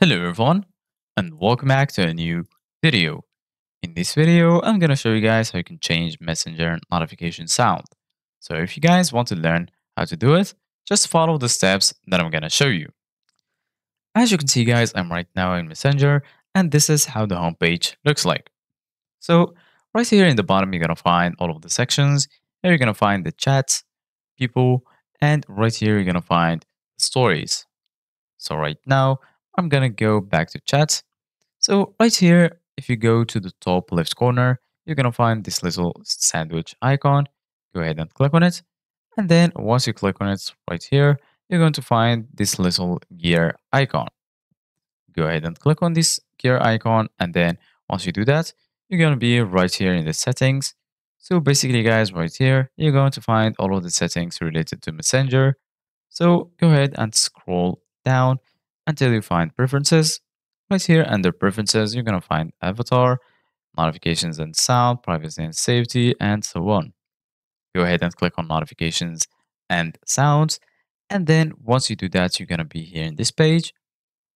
Hello everyone and welcome back to a new video. In this video, I'm going to show you guys how you can change Messenger notification sound. So if you guys want to learn how to do it, just follow the steps that I'm going to show you. As you can see guys, I'm right now in Messenger and this is how the homepage looks like. So right here in the bottom, you're going to find all of the sections. Here you're going to find the chats, people, and right here you're going to find stories. So right now, I'm going to go back to chats. So right here, if you go to the top left corner, you're going to find this little sandwich icon. Go ahead and click on it. And then once you click on it right here, you're going to find this little gear icon. Go ahead and click on this gear icon. And then once you do that, you're going to be right here in the settings. So basically guys, right here, you're going to find all of the settings related to Messenger. So go ahead and scroll down until you find preferences. Right here under preferences, you're going to find avatar, notifications and sound, privacy and safety, and so on. Go ahead and click on notifications and sounds. And then once you do that, you're going to be here in this page.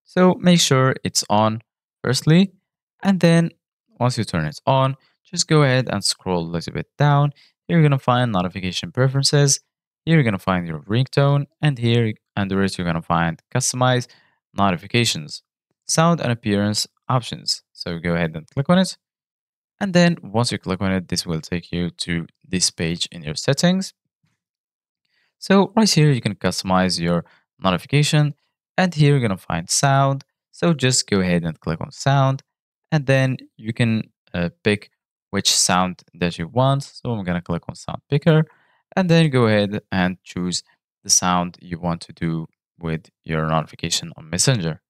So make sure it's on firstly. And then once you turn it on, just go ahead and scroll a little bit down. Here you're going to find notification preferences. Here you're going to find your ringtone. And here under it, you're going to find customize notifications, sound and appearance options. So go ahead and click on it. And then once you click on it, this will take you to this page in your settings. So right here, you can customize your notification and here you're going to find sound. So just go ahead and click on sound and then you can pick which sound that you want. So I'm going to click on sound picker and then go ahead and choose the sound you want to do with your notification on Messenger.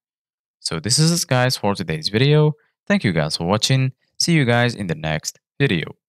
So this is it guys for today's video. Thank you guys for watching. See you guys in the next video.